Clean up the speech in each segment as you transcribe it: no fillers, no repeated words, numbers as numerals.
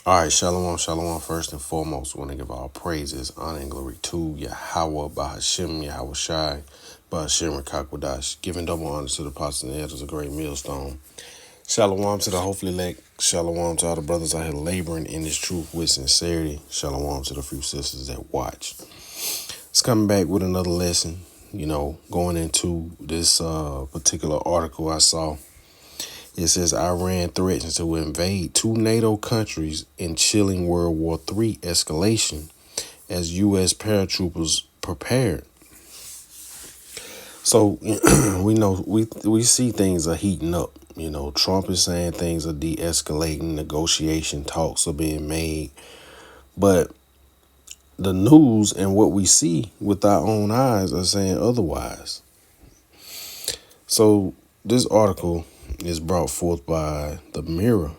All right, shalom, shalom. First and foremost, we want to give all praises, honor, and glory to Yahweh, Bahashem, Yahweh Shai, Bahashem, Rakakwadash, giving double honor to the apostles and elders, a great millstone. Shalom to the hopefully elect. Shalom to all the brothers out here laboring in this truth with sincerity. Shalom to the few sisters that watch. It's coming back with another lesson, going into this particular article I saw. It says Iran threatens to invade two NATO countries in chilling World War III escalation as U.S. paratroopers prepared. So we know we see things are heating up. Trump is saying things are de-escalating, negotiation talks are being made, but the news and what we see with our own eyes are saying otherwise. So this article is brought forth by the Mirror.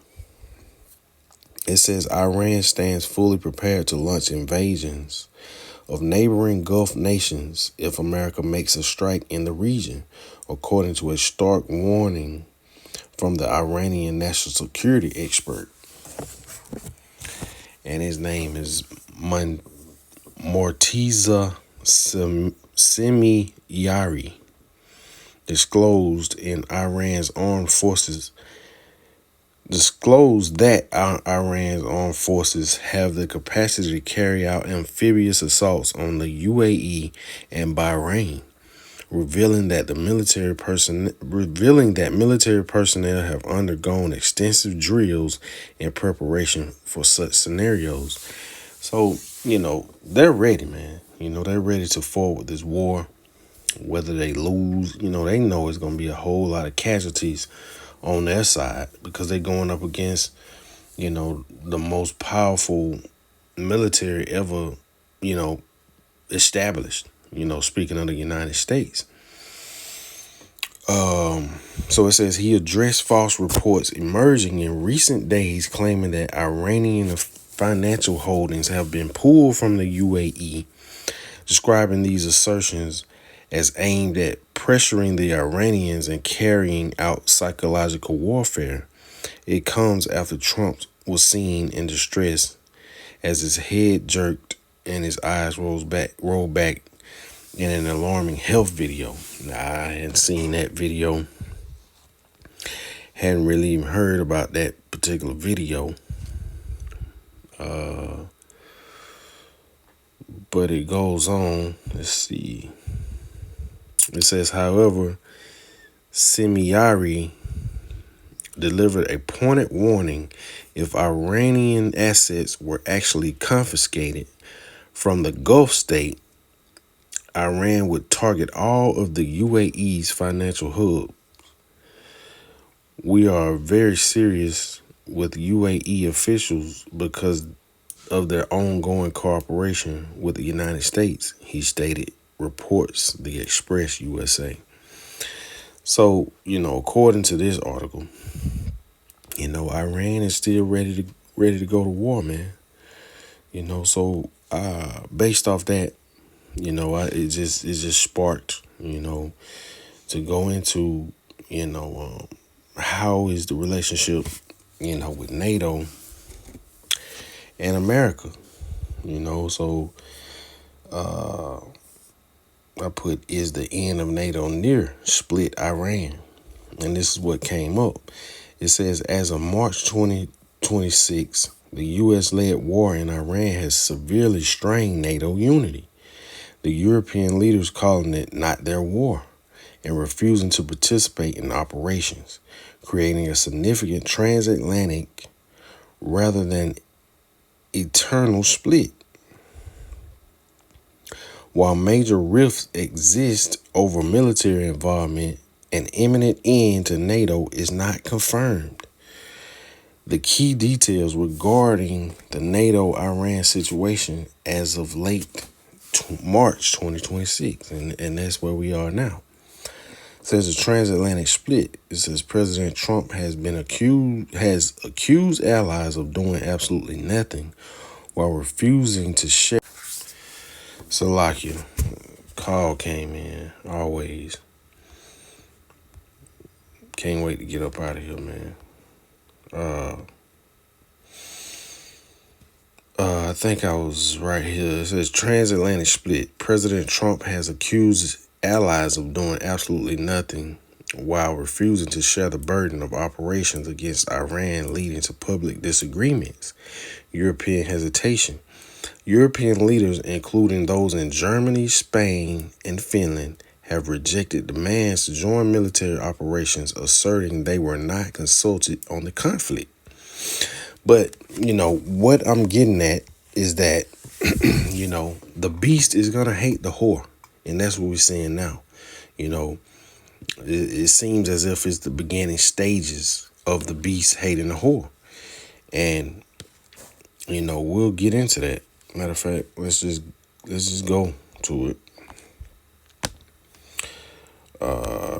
It says Iran stands fully prepared to launch invasions of neighboring Gulf nations if America makes a strike in the region, according to a stark warning from the Iranian national security expert. And his name is Morteza Semiyari, disclosed that Iran's armed forces have the capacity to carry out amphibious assaults on the UAE and Bahrain, revealing that military personnel have undergone extensive drills in preparation for such scenarios. So, they're ready, man. They're ready to forward this war. Whether they lose, they know it's going to be a whole lot of casualties on their side because they're going up against, the most powerful military ever, established, speaking of the United States. So it says he addressed false reports emerging in recent days claiming that Iranian financial holdings have been pulled from the UAE, describing these assertions as aimed at pressuring the Iranians and carrying out psychological warfare. It comes after Trump was seen in distress as his head jerked and his eyes rolled back in an alarming health video. I hadn't seen that video. Hadn't really even heard about that particular video. But it goes on. Let's see. It says, however, Semiyari delivered a pointed warning if Iranian assets were actually confiscated from the Gulf state, Iran would target all of the UAE's financial hubs. We are very serious with UAE officials because of their ongoing cooperation with the United States, he stated, reports the Express USA. So, according to this article, Iran is still ready to go to war, man. So based off that, it just sparked, to go into, how is the relationship, with NATO and America, so I put, is the end of NATO near? Split Iran. And this is what came up. It says, as of March 2026, the U.S.-led war in Iran has severely strained NATO unity. The European leaders calling it not their war and refusing to participate in operations, creating a significant transatlantic rather than eternal split. While major rifts exist over military involvement, an imminent end to NATO is not confirmed. The key details regarding the NATO-Iran situation as of late March 2026, and that's where we are now. It says a transatlantic split. It says President Trump has accused allies of doing absolutely nothing while refusing to share. Salakia, call came in, always. Can't wait to get up out of here, man. I think I was right here. It says transatlantic split. President Trump has accused allies of doing absolutely nothing while refusing to share the burden of operations against Iran, leading to public disagreements. European hesitation. European leaders, including those in Germany, Spain, and Finland, have rejected demands to join military operations, asserting they were not consulted on the conflict. But, what I'm getting at is that, the beast is going to hate the whore. And that's what we're seeing now. You know, it seems as if it's the beginning stages of the beast hating the whore. And, we'll get into that. Matter of fact, let's just go to it.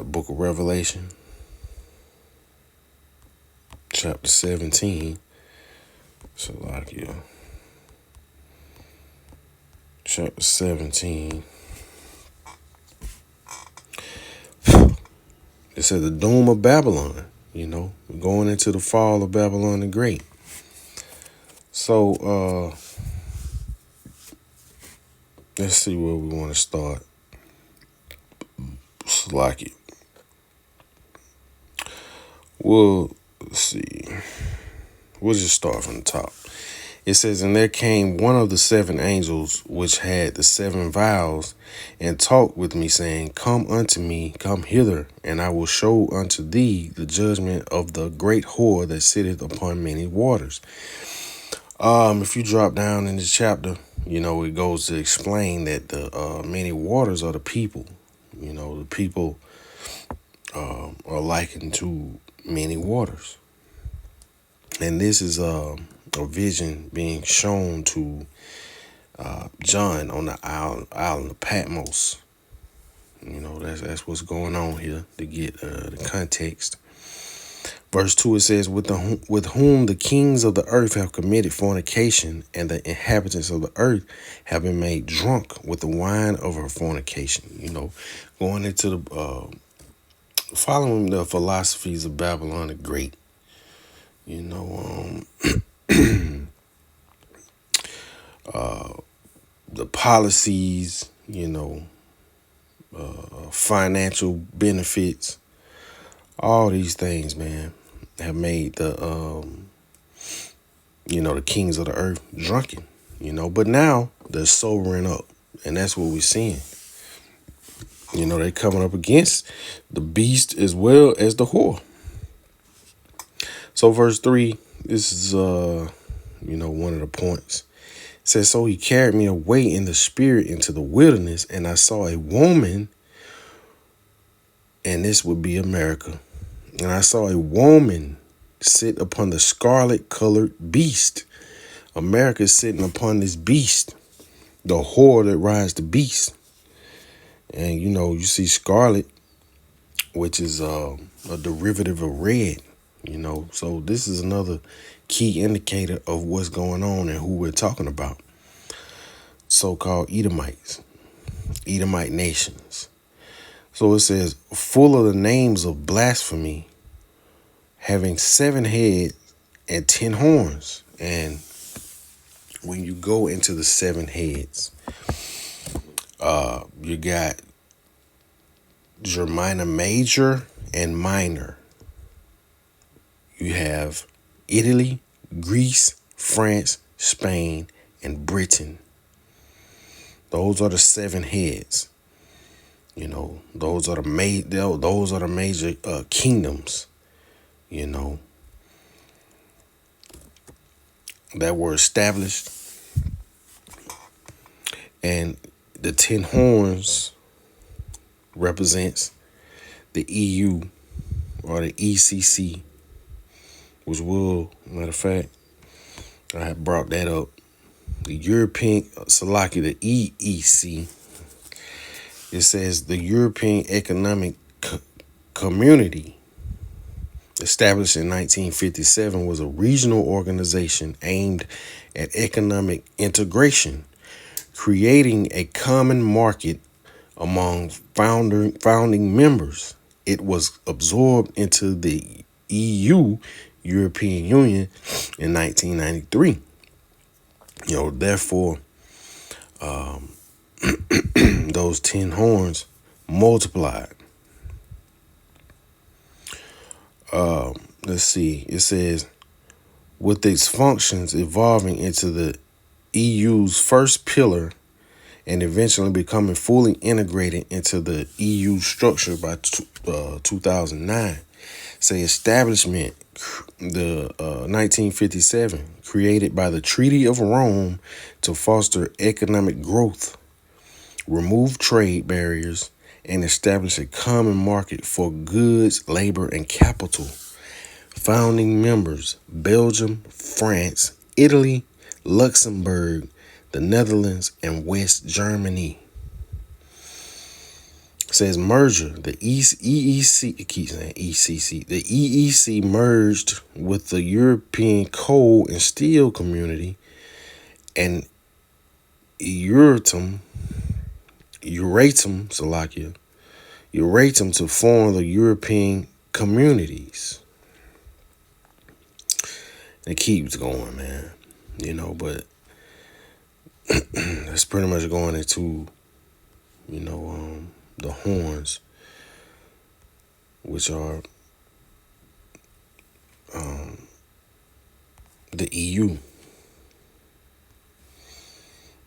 Book of Revelation, chapter 17. Salakia. Chapter 17. It said the doom of Babylon, going into the fall of Babylon the Great. So, let's see where we want to start. Salakia. Let's see. We'll just start from the top. It says, and there came one of the seven angels which had the seven vials, and talked with me, saying, come unto me, come hither, and I will show unto thee the judgment of the great whore that sitteth upon many waters. If you drop down in this chapter, it goes to explain that the many waters are the people. The people are likened to many waters. And this is a vision being shown to John on the island of Patmos. That's what's going on here to get the context. Verse 2, it says, with whom the kings of the earth have committed fornication, and the inhabitants of the earth have been made drunk with the wine of her fornication. Going into the following the philosophies of Babylon the Great. The policies, financial benefits, all these things, man, have made the kings of the earth drunken, but now they're sobering up, and that's what we're seeing. They're coming up against the beast as well as the whore. So verse 3, this is, one of the points. It says, so he carried me away in the spirit into the wilderness, and I saw a woman, and this would be America. And I saw a woman sit upon the scarlet colored beast. America is sitting upon this beast, the whore that rides the beast. And, you see scarlet, which is a derivative of red, So this is another key indicator of what's going on and who we're talking about. So-called Edomites, Edomite nations. So it says, full of the names of blasphemy, having 7 heads and 10 horns. And when you go into the 7 heads, you got Germania Major and Minor. You have Italy, Greece, France, Spain, and Britain. Those are the 7 heads. Those are the major kingdoms. That were established. And the 10 horns represents the EU or the ECC, which matter of fact, I had brought that up. The European, the EEC, it says the European Economic Community, established in 1957, was a regional organization aimed at economic integration, creating a common market among founding members. It was absorbed into the EU, European Union, in 1993. Therefore, those 10 horns multiplied. Let's see. It says, with its functions evolving into the EU's first pillar and eventually becoming fully integrated into the EU structure by 2009. Say establishment, the 1957, created by the Treaty of Rome to foster economic growth, remove trade barriers, and establish a common market for goods, labor, and capital. Founding members: Belgium, France, Italy, Luxembourg, the Netherlands, and West Germany. It says merger. The EEC, it keeps saying ECC. The EEC merged with the European Coal and Steel Community and Euratom to form the European Communities. It keeps going, man. But that's pretty much going into, the horns, which are the EU.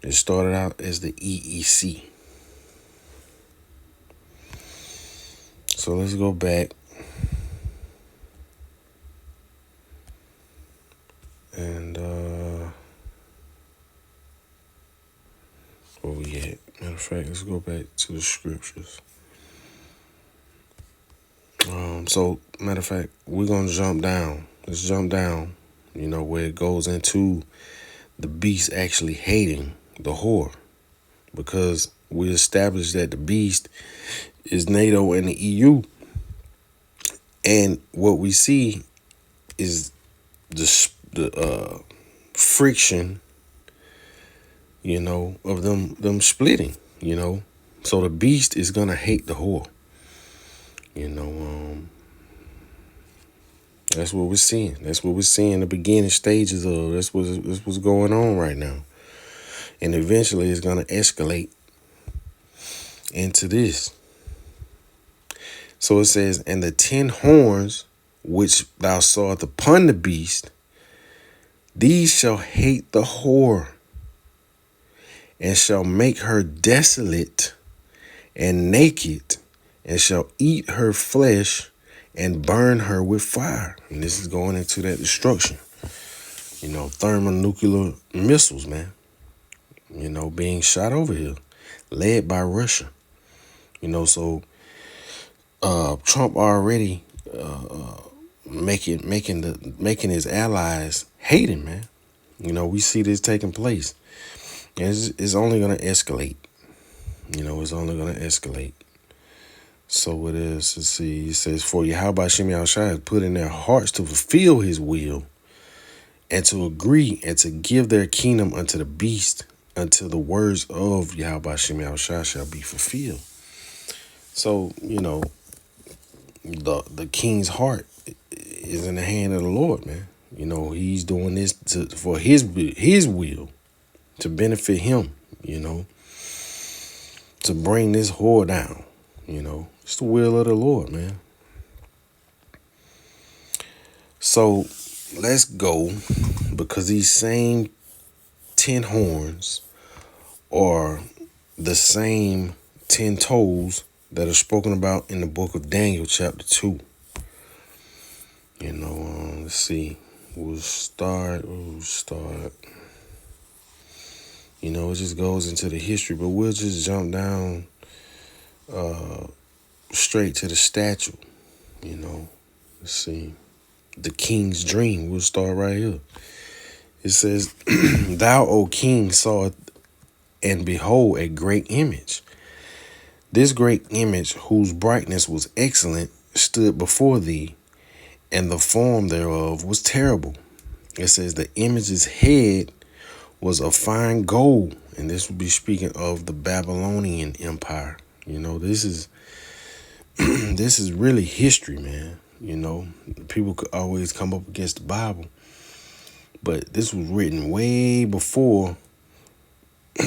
It started out as the EEC. So let's go back and where we at? Matter of fact, let's go back to the scriptures. So matter of fact, we're gonna jump down. Let's jump down. Where it goes into the beast actually hating the whore, because we established that the beast is NATO and the EU, and what we see is the friction, of them splitting. So the beast is gonna hate the whore. That's what we're seeing. That's what we're seeing the beginning stages of. That's what's going on right now. And eventually it's going to escalate into this. So it says, and the 10 horns which thou sawest upon the beast, these shall hate the whore, and shall make her desolate and naked, and shall eat her flesh and burn her with fire. And this is going into that destruction. Thermonuclear missiles, man. Being shot over here, led by Russia. So Trump already making his allies hate him, man. We see this taking place. And it's only gonna escalate. It's only gonna escalate. So it is. Let's see. It says, for Yahweh Shem Yahushua has put in their hearts to fulfill his will, and to agree, and to give their kingdom unto the beast, until the words of Yahweh Shem Yahushua shall be fulfilled. So, the king's heart is in the hand of the Lord, man. He's doing this for his will, to benefit him, to bring this whore down. It's the will of the Lord, man. So let's go, because these same 10 horns are the same 10 toes that are spoken about in the book of Daniel, chapter 2. Let's see. We'll start. It just goes into the history, but we'll just jump down straight to the statue. Let's see. The king's dream. We'll start right here. It says, thou, O king, saw and behold a great image. This great image, whose brightness was excellent, stood before thee, and the form thereof was terrible. It says the image's head was of fine gold, and this would be speaking of the Babylonian Empire. This is this is really history, man. People could always come up against the Bible, But this was written way before,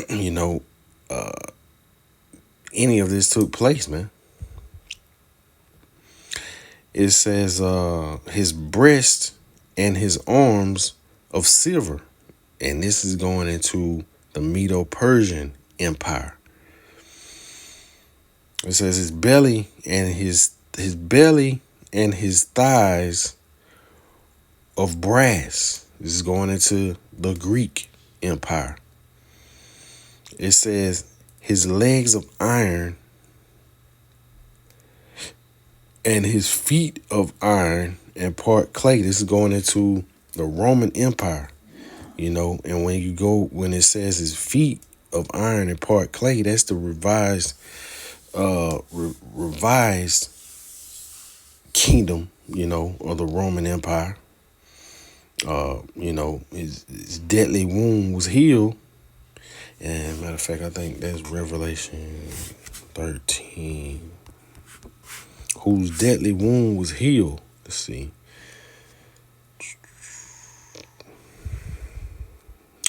you know, any of this took place, man. It says his breast and his arms of silver. And this is going into the Medo-Persian Empire. It says his belly and his thighs of brass. This is going into the Greek Empire. It says his legs of iron and his feet of iron and part clay. This is going into the Roman Empire, you know. And when it says his feet of iron and part clay, that's the revised kingdom, you know, of the Roman Empire. You know, his deadly wound was healed. And matter of fact, I think that's Revelation 13. Whose deadly wound was healed. Let's see.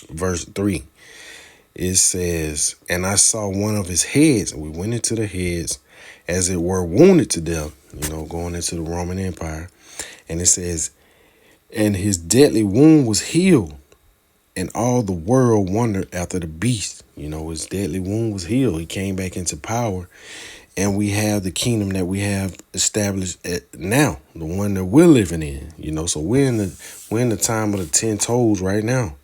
Verse 3. It says, and I saw one of his heads, and we went into the heads, as it were wounded to death, you know, going into the Roman Empire. And it says, and his deadly wound was healed, and all the world wondered after the beast. You know, his deadly wound was healed. He came back into power. And we have the kingdom that we have established now, the one that we're living in, you know. So we're in the time of the 10 toes right now.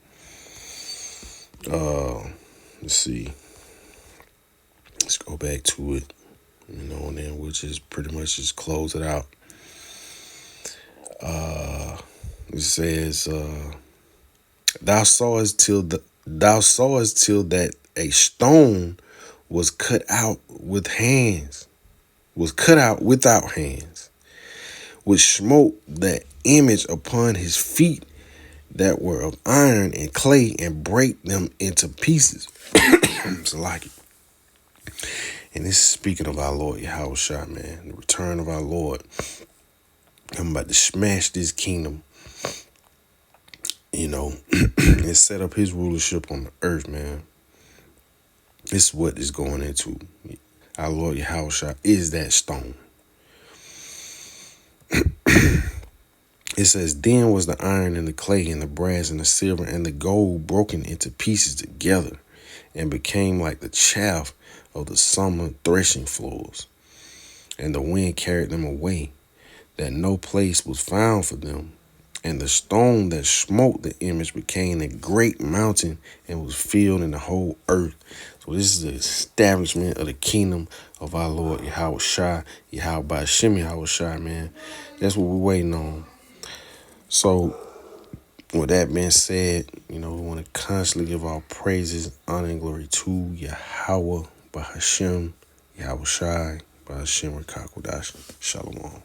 Let's see. Let's go back to it, you know, and then we'll just pretty much just close it out. It says, thou sawest till that a stone was cut out without hands, which smote that image upon his feet that were of iron and clay, and break them into pieces. So like it. And this is speaking of our Lord Yahushua, man, the return of our Lord. I'm about to smash this kingdom, you know, and set up his rulership on the earth, man. This is what is going into. Our Lord Yahushua is that stone. It says, then was the iron and the clay and the brass and the silver and the gold broken into pieces together, and became like the chaff of the summer threshing floors. And the wind carried them away, that no place was found for them. And the stone that smote the image became a great mountain and was filled in the whole earth. So this is the establishment of the kingdom of our Lord Yahushua, Yahweh Hashem Yahushua, man. That's what we're waiting on. So with that being said, you know, we want to constantly give our praises, honor, and glory to Yahweh Bahashem, Yahushua, Bahashem Rakakwadash. Shalom.